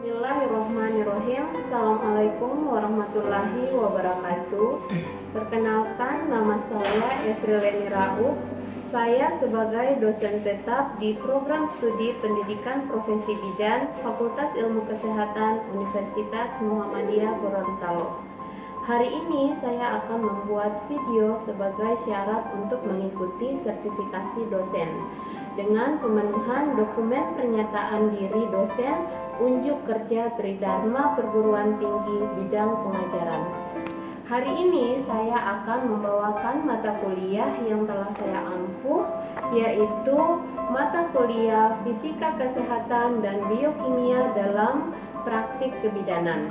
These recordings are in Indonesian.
Bismillahirrahmanirrahim. Assalamualaikum warahmatullahi wabarakatuh. Perkenalkan, nama saya Efrileni Rauf. Saya sebagai dosen tetap di Program Studi Pendidikan Profesi Bidan Fakultas Ilmu Kesehatan Universitas Muhammadiyah Gorontalo. Hari ini saya akan membuat video sebagai syarat untuk mengikuti sertifikasi dosen dengan pemenuhan dokumen pernyataan diri dosen unjuk kerja Tridharma Perguruan Tinggi bidang pengajaran. Hari ini saya akan membawakan mata kuliah yang telah saya ampuh, yaitu mata kuliah Fisika Kesehatan dan Biokimia dalam Praktik Kebidanan.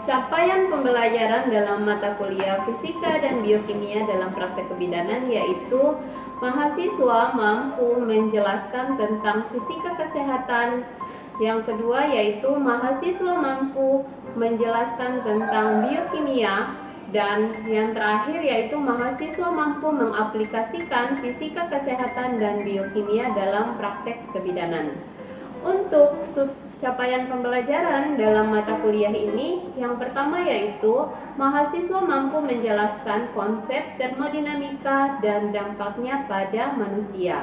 Capaian pembelajaran dalam mata kuliah Fisika dan Biokimia dalam Praktik Kebidanan yaitu mahasiswa mampu menjelaskan tentang fisika kesehatan. Yang kedua yaitu mahasiswa mampu menjelaskan tentang biokimia, dan yang terakhir yaitu mahasiswa mampu mengaplikasikan fisika kesehatan dan biokimia dalam praktek kebidanan. Untuk capaian pembelajaran dalam mata kuliah ini, yang pertama yaitu mahasiswa mampu menjelaskan konsep termodinamika dan dampaknya pada manusia.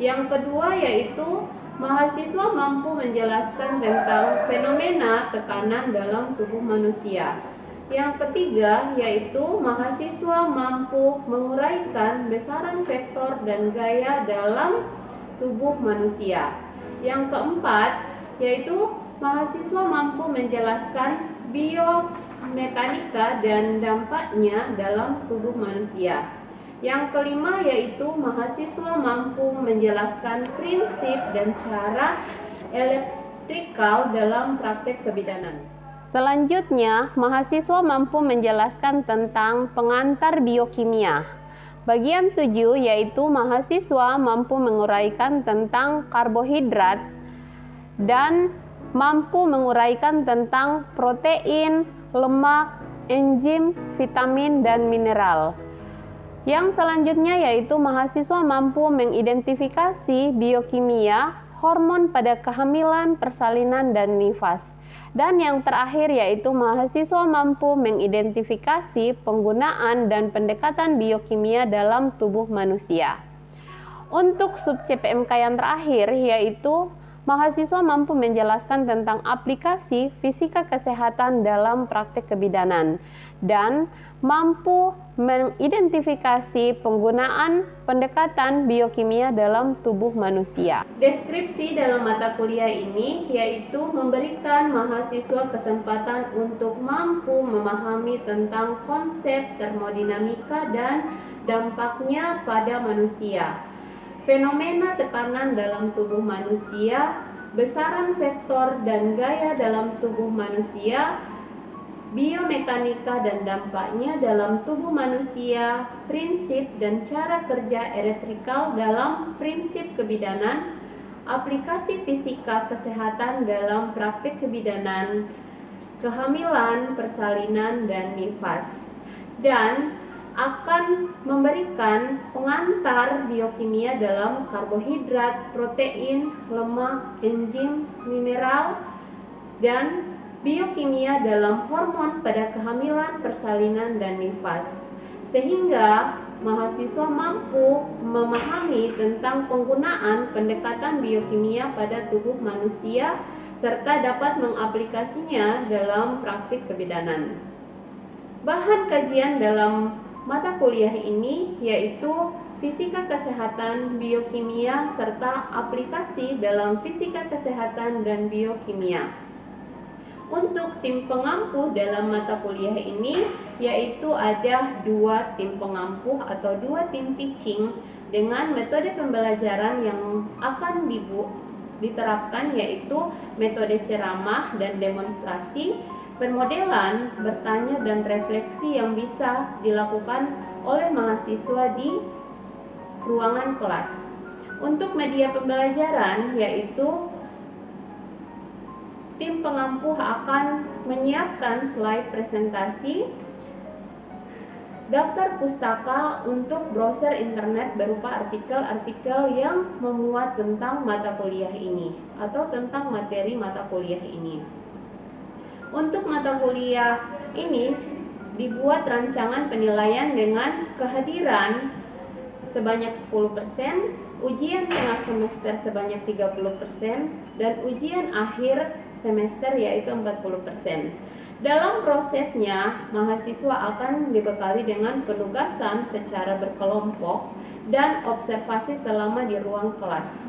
Yang kedua yaitu mahasiswa mampu menjelaskan tentang fenomena tekanan dalam tubuh manusia. Yang ketiga yaitu mahasiswa mampu menguraikan besaran vektor dan gaya dalam tubuh manusia. Yang keempat yaitu mahasiswa mampu menjelaskan biomekanika dan dampaknya dalam tubuh manusia. Yang kelima yaitu mahasiswa mampu menjelaskan prinsip dan cara elektrikal dalam praktek kebidanan. Selanjutnya, mahasiswa mampu menjelaskan tentang pengantar biokimia. Bagian 7 yaitu mahasiswa mampu menguraikan tentang karbohidrat dan mampu menguraikan tentang protein, lemak, enzim, vitamin, dan mineral. Yang selanjutnya yaitu mahasiswa mampu mengidentifikasi biokimia, hormon pada kehamilan, persalinan, dan nifas. Dan yang terakhir yaitu mahasiswa mampu mengidentifikasi penggunaan dan pendekatan biokimia dalam tubuh manusia. Untuk sub CPMK yang terakhir yaitu mahasiswa mampu menjelaskan tentang aplikasi fisika kesehatan dalam praktek kebidanan dan mampu mengidentifikasi penggunaan pendekatan biokimia dalam tubuh manusia. Deskripsi dalam mata kuliah ini yaitu memberikan mahasiswa kesempatan untuk mampu memahami tentang konsep termodinamika dan dampaknya pada manusia, fenomena tekanan dalam tubuh manusia, besaran vektor dan gaya dalam tubuh manusia, biomekanika dan dampaknya dalam tubuh manusia, prinsip dan cara kerja elektrikal dalam prinsip kebidanan, aplikasi fisika kesehatan dalam praktik kebidanan, kehamilan, persalinan, dan nifas, dan akan memberikan pengantar biokimia dalam karbohidrat, protein, lemak, enzim, mineral, dan biokimia dalam hormon pada kehamilan, persalinan, dan nifas, sehingga mahasiswa mampu memahami tentang penggunaan pendekatan biokimia pada tubuh manusia serta dapat mengaplikasinya dalam praktik kebidanan. Bahan kajian dalam mata kuliah ini yaitu fisika kesehatan, biokimia, serta aplikasi dalam fisika kesehatan dan biokimia. Untuk tim pengampuh dalam mata kuliah ini yaitu ada 2 tim pengampuh atau 2 tim teaching dengan metode pembelajaran yang akan diterapkan yaitu metode ceramah dan demonstrasi, permodelan, bertanya, dan refleksi yang bisa dilakukan oleh mahasiswa di ruangan kelas. Untuk media pembelajaran yaitu tim pengampuh akan menyiapkan slide presentasi daftar pustaka untuk browser internet berupa artikel-artikel yang memuat tentang mata kuliah ini atau tentang materi mata kuliah ini. Untuk mata kuliah ini dibuat rancangan penilaian dengan kehadiran sebanyak 10%, ujian tengah semester sebanyak 30%, dan ujian akhir semester yaitu 40%. Dalam prosesnya, mahasiswa akan dibekali dengan penugasan secara berkelompok dan observasi selama di ruang kelas.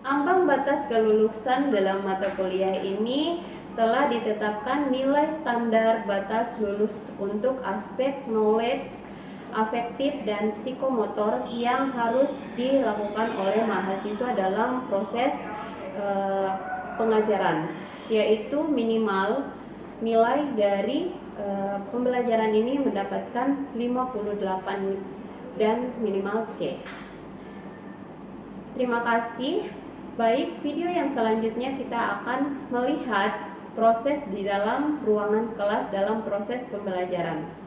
Ambang batas kelulusan dalam mata kuliah ini telah ditetapkan nilai standar batas lulus untuk aspek knowledge, afektif, dan psikomotor yang harus dilakukan oleh mahasiswa dalam proses pengajaran, yaitu minimal nilai dari pembelajaran ini mendapatkan 58 dan minimal C. Terima kasih. Baik, video yang selanjutnya kita akan melihat proses di dalam ruangan kelas dalam proses pembelajaran.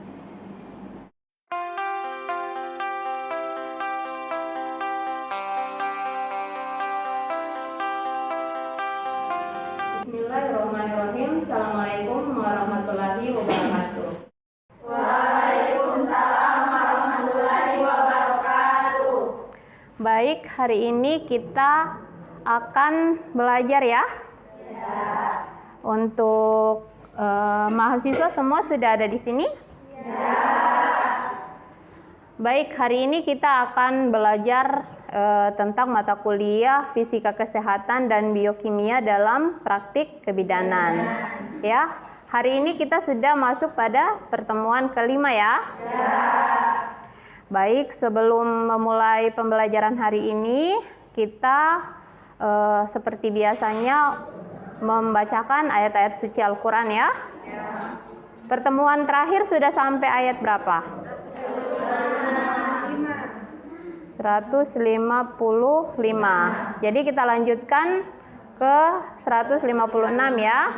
Bismillahirrahmanirrahim. Assalamualaikum warahmatullahi wabarakatuh. Waalaikumsalam warahmatullahi wabarakatuh. Baik, hari ini kita akan belajar ya. Untuk mahasiswa semua sudah ada di sini? Baik, hari ini kita akan belajar tentang mata kuliah fisika kesehatan dan biokimia dalam praktik kebidanan. Ya, hari ini kita sudah masuk pada pertemuan kelima ya. Baik, sebelum memulai pembelajaran hari ini, kita seperti biasanya membacakan ayat-ayat suci Al-Quran ya. Pertemuan terakhir sudah sampai ayat berapa? 155. Jadi kita lanjutkan ke 156 ya.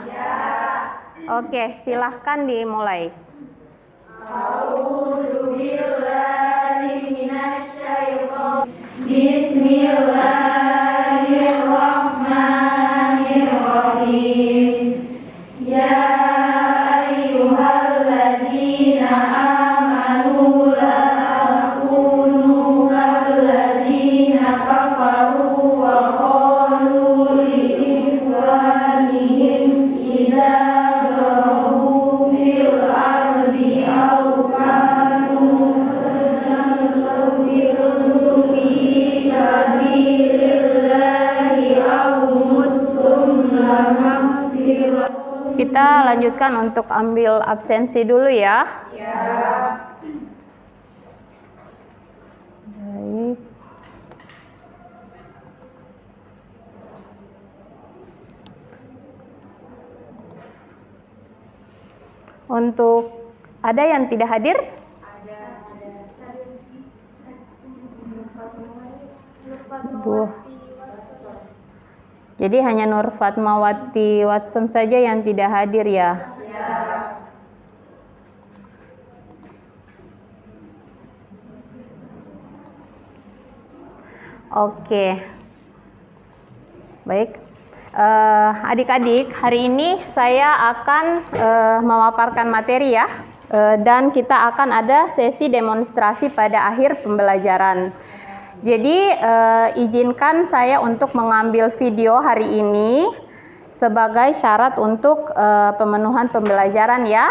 Oke, silahkan dimulai. Bismillahirrahmanirrahim. Ya ayyuhalladzina amanu la takunu kalladzina kafaru wa qalu liikhwanihim idza darabu fil ardi aw kanu tadallu fi sabilillahi aw muttum lamaghfirah. Kita lanjutkan untuk ambil absensi dulu ya. Baik. Untuk ada yang tidak hadir? Dua. Jadi hanya Nur Fatmawati Watson saja yang tidak hadir ya. Oke. Baik. Adik-adik, hari ini saya akan memaparkan materi ya. Dan kita akan ada sesi demonstrasi pada akhir pembelajaran. Jadi izinkan saya untuk mengambil video hari ini sebagai syarat untuk pemenuhan pembelajaran ya.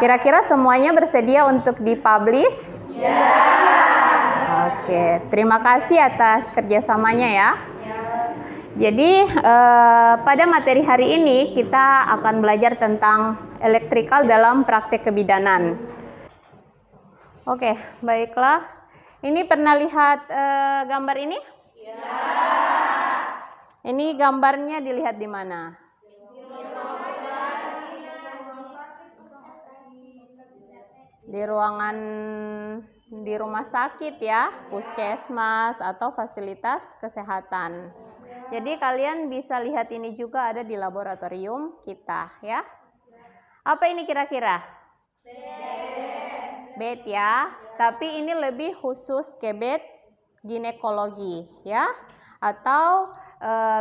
Kira-kira semuanya bersedia untuk dipublish? Oke, terima kasih atas kerjasamanya ya. Jadi pada materi hari ini kita akan belajar tentang elektrikal dalam praktek kebidanan. Oke, baiklah. Ini pernah lihat gambar ini? Ini gambarnya dilihat di mana? Di ruangan di rumah sakit ya, puskesmas atau fasilitas kesehatan. Jadi kalian bisa lihat ini juga ada di laboratorium kita ya. Apa ini kira-kira? bed ya, tapi ini lebih khusus ke bed ginekologi ya, atau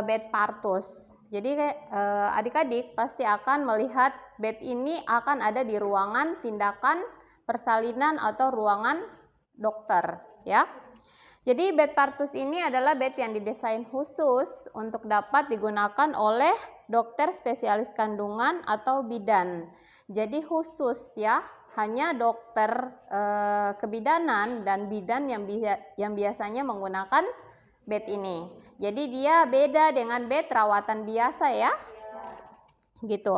bed partus. Jadi adik-adik pasti akan melihat bed ini akan ada di ruangan tindakan persalinan atau ruangan dokter ya. Jadi bed partus ini adalah bed yang didesain khusus untuk dapat digunakan oleh dokter spesialis kandungan atau bidan. Jadi khusus ya, hanya dokter kebidanan dan bidan yang biasanya menggunakan bed ini. Jadi dia beda dengan bed rawatan biasa ya. Gitu.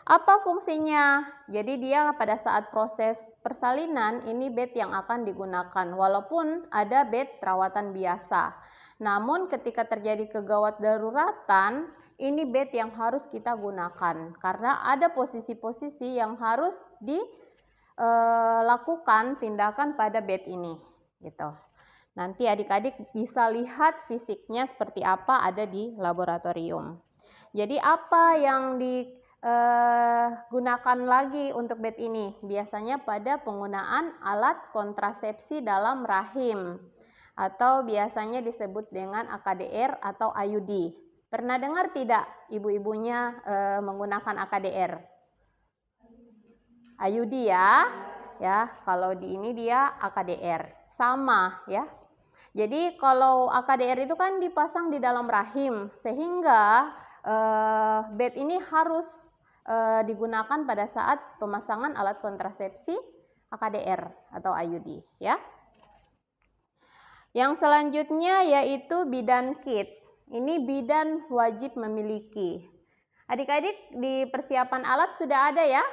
Apa fungsinya? Jadi dia pada saat proses persalinan ini bed yang akan digunakan walaupun ada bed rawatan biasa. Namun ketika terjadi kegawat daruratan, ini bed yang harus kita gunakan karena ada posisi-posisi yang harus dilakukan tindakan pada bed ini gitu. Nanti adik-adik bisa lihat fisiknya seperti apa ada di laboratorium. Jadi apa yang digunakan lagi untuk bed ini? Biasanya pada penggunaan alat kontrasepsi dalam rahim atau biasanya disebut dengan AKDR atau IUD. Pernah dengar tidak ibu-ibunya menggunakan AKDR? IUD ya. Ya, kalau di ini dia AKDR. Sama ya. Jadi kalau AKDR itu kan dipasang di dalam rahim sehingga bed ini harus digunakan pada saat pemasangan alat kontrasepsi AKDR atau IUD ya. Yang selanjutnya yaitu bidan kit. Ini bidan wajib memiliki. Adik-adik di persiapan alat sudah ada ya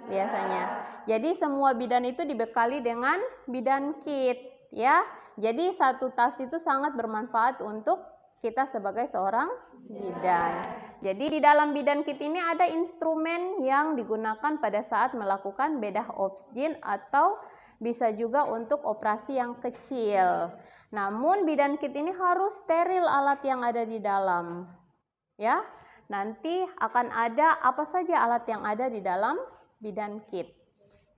biasanya. Jadi semua bidan itu dibekali dengan bidan kit ya. Jadi satu tas itu sangat bermanfaat untuk kita sebagai seorang bidan. Jadi di dalam bidan kit ini ada instrumen yang digunakan pada saat melakukan bedah oksigen atau bisa juga untuk operasi yang kecil. Namun bidan kit ini harus steril alat yang ada di dalam. Ya. Nanti akan ada apa saja alat yang ada di dalam bidan kit.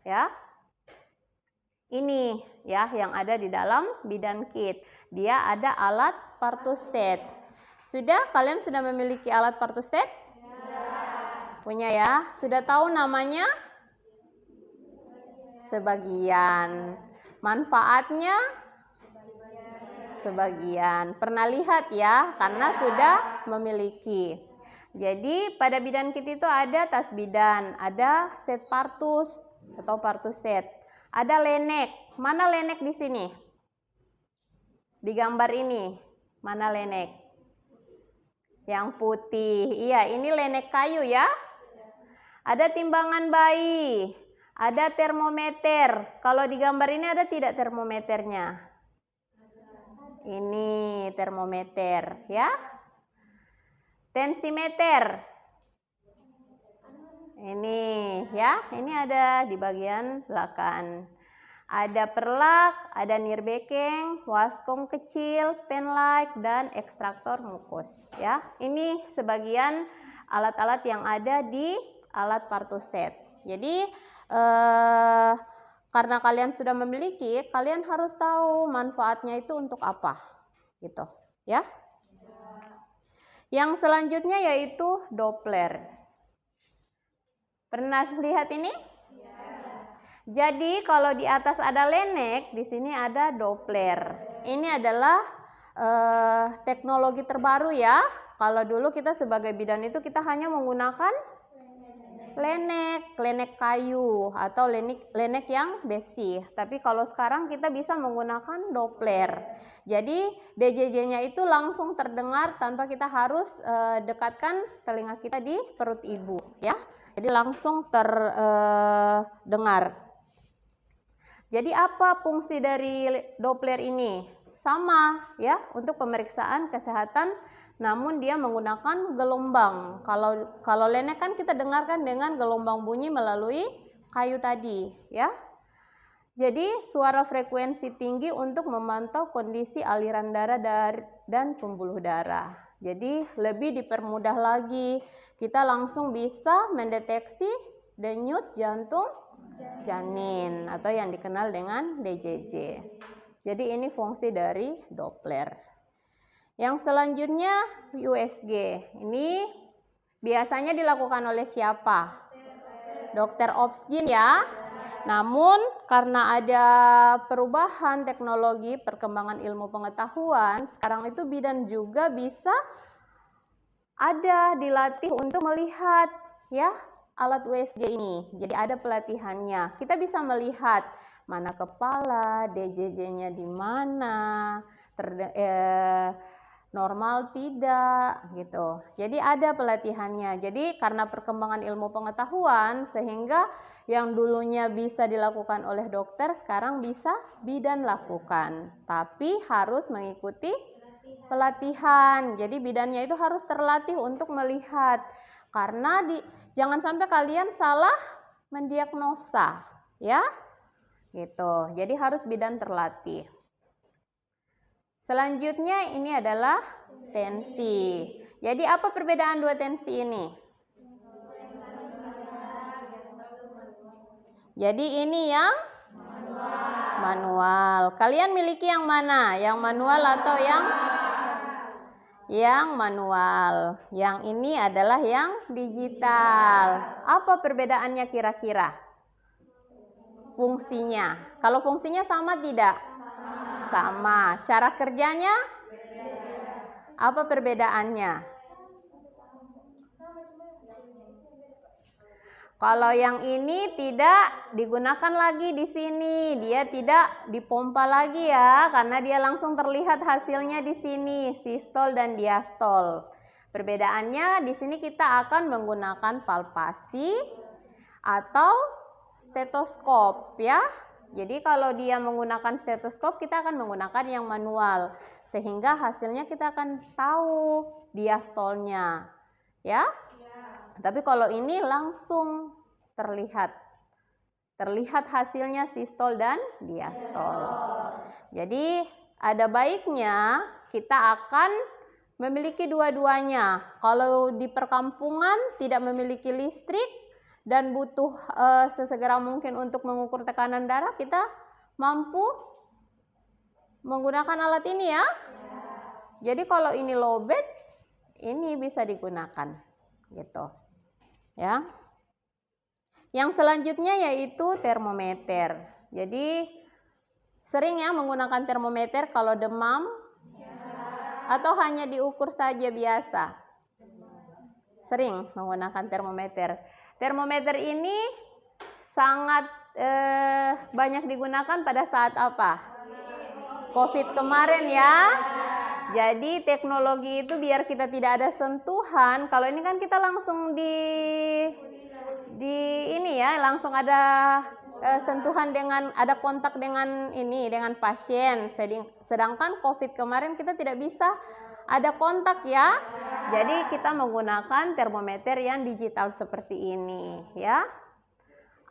Ya. Ini ya yang ada di dalam bidan kit. Dia ada alat partuset. Kalian sudah memiliki alat partuset? Punya ya? Sudah tahu namanya? Sebagian. Manfaatnya? Sebagian. Pernah lihat ya? Karena sudah memiliki. Jadi pada bidan kit itu ada tas bidan, ada set partus atau partuset. Ada lenek. Mana lenek di sini? Di gambar ini. Mana lenek? Yang putih. Iya, ini lenek kayu ya. Ada timbangan bayi. Ada termometer. Kalau di gambar ini ada tidak termometernya? Ini termometer ya. Tensimeter. Ini ya, ini ada di bagian belakang. Ada perlak, ada nirbekeng, waskom kecil, penlight, dan ekstraktor mukus ya. Ini sebagian alat-alat yang ada di alat partuset. Jadi karena kalian sudah memiliki, kalian harus tahu manfaatnya itu untuk apa gitu ya. Yang selanjutnya yaitu Doppler. Pernah lihat ini? Jadi kalau di atas ada lenek, di sini ada Doppler. Ini adalah teknologi terbaru ya. Kalau dulu kita sebagai bidan itu kita hanya menggunakan lenek kayu atau lenek yang besi. Tapi kalau sekarang kita bisa menggunakan Doppler. Jadi DJJ-nya itu langsung terdengar tanpa kita harus dekatkan telinga kita di perut ibu ya. Jadi langsung terdengar. Jadi apa fungsi dari Doppler ini? Sama ya, untuk pemeriksaan kesehatan, namun dia menggunakan gelombang. Kalau lenek kan kita dengarkan dengan gelombang bunyi melalui kayu tadi ya. Jadi suara frekuensi tinggi untuk memantau kondisi aliran darah dan pembuluh darah. Jadi lebih dipermudah lagi, kita langsung bisa mendeteksi denyut jantung janin atau yang dikenal dengan DJJ. Jadi ini fungsi dari Doppler. Yang selanjutnya USG. Ini biasanya dilakukan oleh siapa? Dokter Obsgyn ya. Namun karena ada perubahan teknologi, perkembangan ilmu pengetahuan, sekarang itu bidan juga bisa ada dilatih untuk melihat ya alat USG ini. Jadi ada pelatihannya. Kita bisa melihat mana kepala, DJJ-nya di mana, normal tidak gitu. Jadi ada pelatihannya. Jadi karena perkembangan ilmu pengetahuan sehingga yang dulunya bisa dilakukan oleh dokter sekarang bisa bidan lakukan. Tapi harus mengikuti pelatihan. Jadi bidannya itu harus terlatih untuk melihat. Karena jangan sampai kalian salah mendiagnosa, ya. Gitu. Jadi harus bidan terlatih. Selanjutnya ini adalah tensi. Jadi apa perbedaan dua tensi ini? Jadi ini yang manual. Kalian miliki yang mana? Yang manual atau yang manual? Yang ini adalah yang digital. Apa perbedaannya kira-kira? Fungsinya. Kalau fungsinya sama tidak? Sama. Cara kerjanya? Apa perbedaannya? Kalau yang ini tidak digunakan lagi di sini, dia tidak dipompa lagi ya, karena dia langsung terlihat hasilnya di sini, sistol dan diastol. Perbedaannya di sini kita akan menggunakan palpasi atau stetoskop ya. Jadi kalau dia menggunakan stetoskop, kita akan menggunakan yang manual, sehingga hasilnya kita akan tahu diastolnya, ya. Tapi kalau ini langsung terlihat hasilnya sistol dan diastol. Jadi ada baiknya kita akan memiliki dua-duanya. Kalau di perkampungan tidak memiliki listrik dan butuh sesegera mungkin untuk mengukur tekanan darah, kita mampu menggunakan alat ini ya. Jadi kalau ini lowbat, ini bisa digunakan gitu ya. Yang selanjutnya yaitu termometer. Jadi sering ya menggunakan termometer kalau demam atau hanya diukur saja biasa. Sering menggunakan termometer. Termometer ini sangat banyak digunakan pada saat apa? COVID kemarin ya. Jadi teknologi itu biar kita tidak ada sentuhan. Kalau ini kan kita langsung di ini ya, langsung ada sentuhan dengan ada kontak dengan pasien. Sedangkan COVID kemarin kita tidak bisa ada kontak ya. Jadi kita menggunakan termometer yang digital seperti ini ya.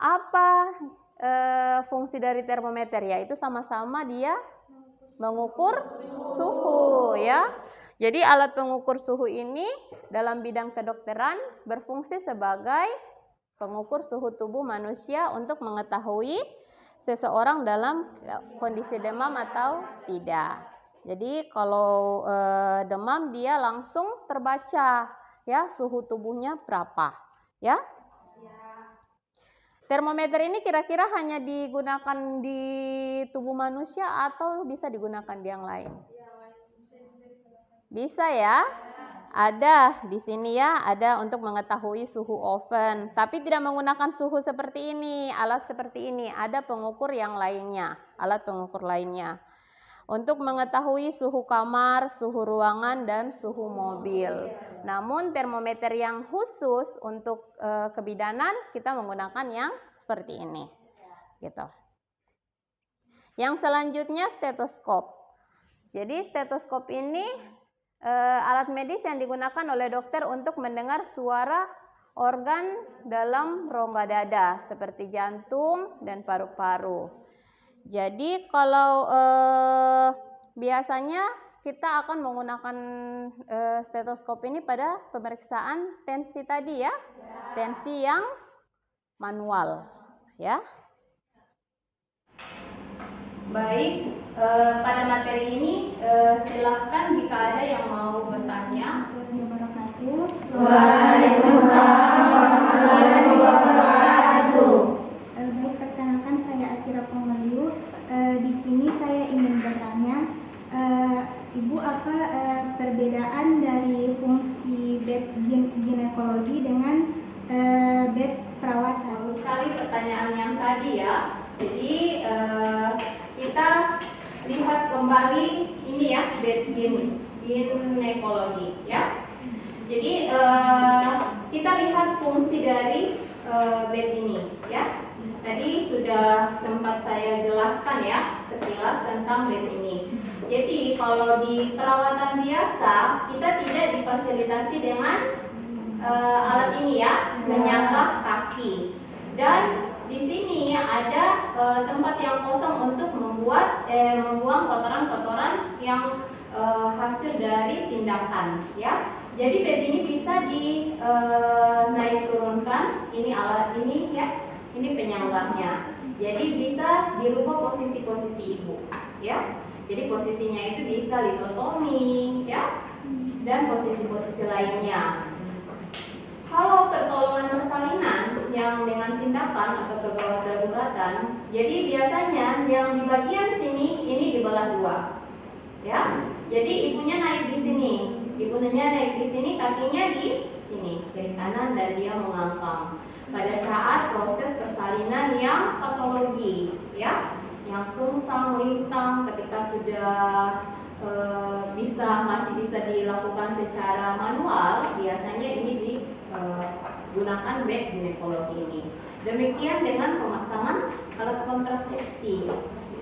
Apa fungsi dari termometer? Yaitu sama-sama dia mengukur suhu ya. Jadi alat pengukur suhu ini dalam bidang kedokteran berfungsi sebagai pengukur suhu tubuh manusia untuk mengetahui seseorang dalam kondisi demam atau tidak. Jadi kalau demam dia langsung terbaca ya suhu tubuhnya berapa ya. Termometer ini kira-kira hanya digunakan di tubuh manusia atau bisa digunakan di yang lain? Bisa ya. Ada di sini ya, ada untuk mengetahui suhu oven, tapi tidak menggunakan suhu seperti ini, alat seperti ini. Ada pengukur yang lainnya, alat pengukur lainnya. Untuk mengetahui suhu kamar, suhu ruangan, dan suhu mobil. Namun termometer yang khusus untuk kebidanan kita menggunakan yang seperti ini, gitu. Yang selanjutnya stetoskop. Jadi stetoskop ini alat medis yang digunakan oleh dokter untuk mendengar suara organ dalam rongga dada seperti jantung dan paru-paru. Jadi kalau biasanya kita akan menggunakan stetoskop ini pada pemeriksaan tensi tadi ya. Tensi yang manual, ya. Baik, pada materi ini silahkan jika ada yang mau bertanya. Waalaikumsalam warahmatullahi wabarakatuh. Baik, perkenalkan saya Atira Pengeliu. Di sini saya ingin bertanya, Ibu, apa perbedaan dari fungsi bed ginekologi dengan bed perawatan? Bagus sekali pertanyaan yang tadi ya. Jadi kita lihat kembali ini ya, bed ginekologi ya. Jadi kita lihat fungsi dari bed ini ya. Tadi sudah sempat saya jelaskan ya sekilas tentang bed ini. Jadi kalau di perawatan biasa kita tidak difasilitasi dengan alat ini ya, menyangga kaki. Dan di sini ada tempat yang kosong untuk membuang kotoran-kotoran yang hasil dari tindakan ya. Jadi bed ini bisa naik turunkan. Ini alat ini ya. Ini penyangganya. Jadi bisa dirubah posisi-posisi ibu, ya. Jadi posisinya itu bisa litotomi, ya, dan posisi-posisi lainnya. Kalau pertolongan persalinan yang dengan tindakan atau kegawat daruratan, jadi biasanya yang di bagian sini ini dibelah dua, ya. Jadi ibunya naik di sini, kakinya di sini, kiri kanan, dan dia mengangkang. Pada saat proses persalinan yang patologi, ya, yang sungsang, lintang, ketika sudah masih bisa dilakukan secara manual, biasanya ini digunakan bed ginekologi ini. Demikian dengan pemasangan alat kontrasepsi,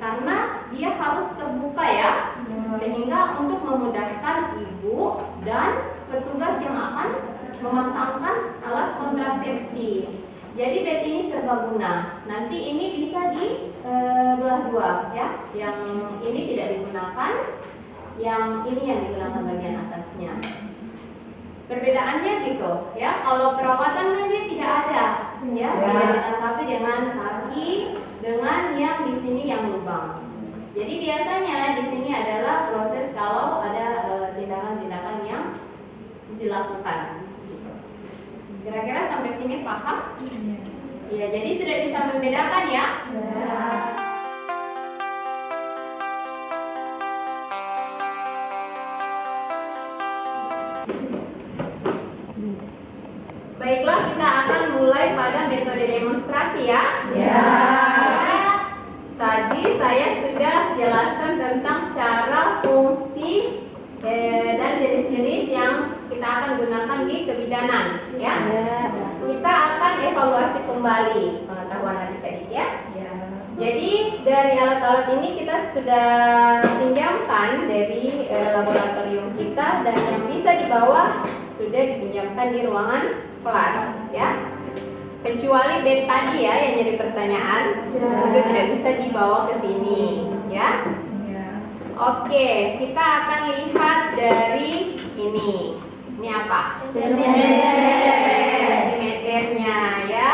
karena dia harus terbuka ya, sehingga untuk memudahkan ibu dan petugas yang akan memasangkan alat kontrasepsi. Jadi bed ini serbaguna. Nanti ini bisa dibelah dua ya. Yang ini tidak digunakan, yang ini yang digunakan bagian atasnya. Perbedaannya gitu ya. Kalau perawatan kan dia tidak ada ya. Tapi dengan kaki, dengan yang di sini yang lubang. Jadi biasanya di sini adalah proses kalau ada tindakan-tindakan yang dilakukan. Kira-kira sampai sini paham? Iya, jadi sudah bisa membedakan ya? Ya. Baiklah, kita akan mulai pada metode demonstrasi ya. Ya. Tadi saya sudah jelaskan tentang cara, fungsi, dan jenis-jenis yang kita akan gunakan di kebidanan ya. Kita akan evaluasi kembali pengetahuan adik-adik ya. Jadi dari alat-alat ini kita sudah pinjamkan dari laboratorium kita, dan yang bisa dibawa sudah dipinjamkan di ruangan kelas ya. Kecuali bed tadi ya yang jadi pertanyaan, itu tidak bisa dibawa ke sini ya. Oke, kita akan lihat dari ini. Ini apa? Desimeternya ya.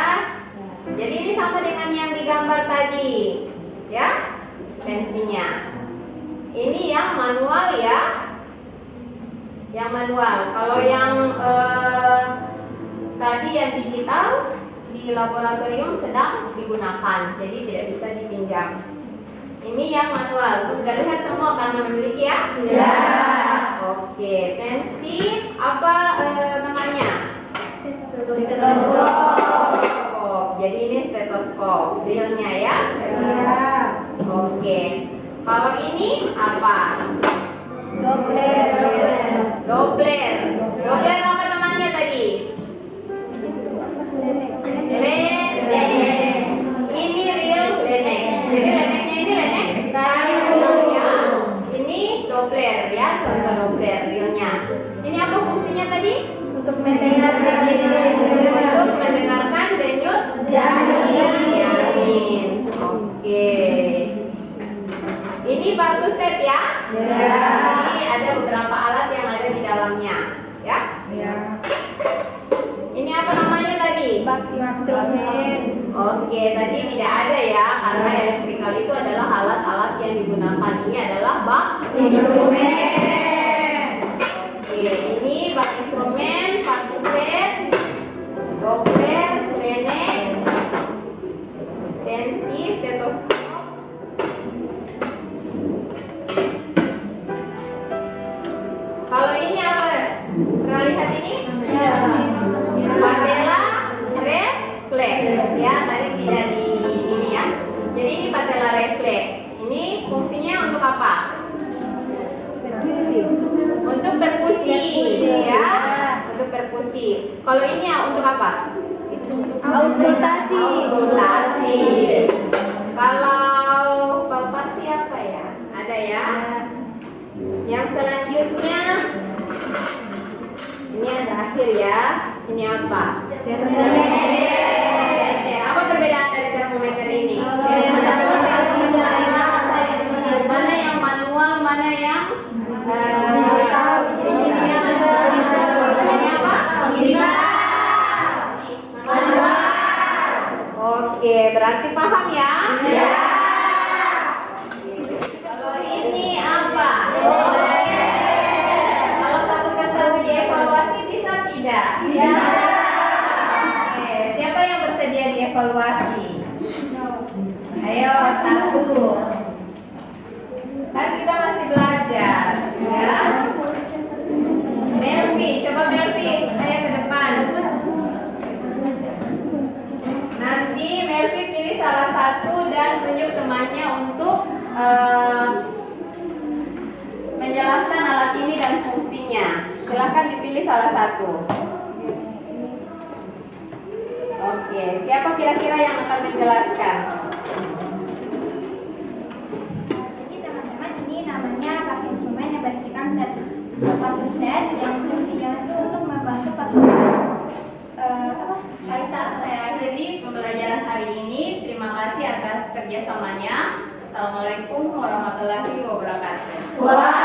Jadi ini sama dengan yang digambar tadi, ya, tensinya. Ini yang manual ya. Yang manual. Kalau yang tadi yang digital di laboratorium sedang digunakan, jadi tidak bisa dipinjam. Ini yang manual. Sudah lihat semua karena memiliki ya? Ya. Oke, tensi apa namanya? Stetoskop. Jadi ini stetoskop, realnya ya? Ya. Oke. Kalau ini apa? Doppler. Doppler apa namanya tadi? Lenek. Ini real lenek. Jadi leneknya ini lenek kayu ya. Ini Doppler ya, contoh Doppler realnya. Ini apa fungsinya tadi? Untuk mendengarkan denyut janin. Oke. Ini batu set ya. Jadi ada beberapa alat yang ada di dalamnya ya. Ini apa namanya tadi? bak instrumen. Oke, tadi tidak ada ya, karena elektrikal itu adalah alat-alat yang digunakan. Ini adalah bak Instrumen. Oke, ini bak instrumen, paku set, Doppler, klenek, tensi, stetoskop. Kalau ini apa? Pernah lihat ini? Ya. Patella reflex ya, tadi tidak di ini ya. Jadi ini patella reflex. Ini fungsinya untuk apa? Untuk perkusi ya, untuk perkusi. Kalau ini ya untuk apa? Auskultasi. Auskultasi. Kalau palpasi apa ya? Ada ya. Yang selanjutnya ini yang terakhir ya. Ini apa? Termometer. Apa perbedaan dari termometer ini? Mana yang manual, mana yang ini apa? Manual. Oke, berarti paham ya? Ya. Kalau ini apa? Kalau satu per satu dievaluasi bisa tidak? Bisa. Oke, siapa yang bersedia dievaluasi? Ayo, satu. Kan kita masih belajar, ya. Melvi, coba Melvi, ayo ke depan. Nanti Melvi pilih salah satu dan tunjuk temannya untuk menjelaskan alat ini dan fungsinya. Silakan dipilih salah satu. Oke, siapa kira-kira yang akan menjelaskan? Jadi teman-teman, ini namanya bak instrumen yang berisikan set paku set yang fungsinya itu untuk membantu Saya akhiri pembelajaran hari ini. Terima kasih atas kerjasamanya. Assalamualaikum warahmatullahi wabarakatuh. Wah.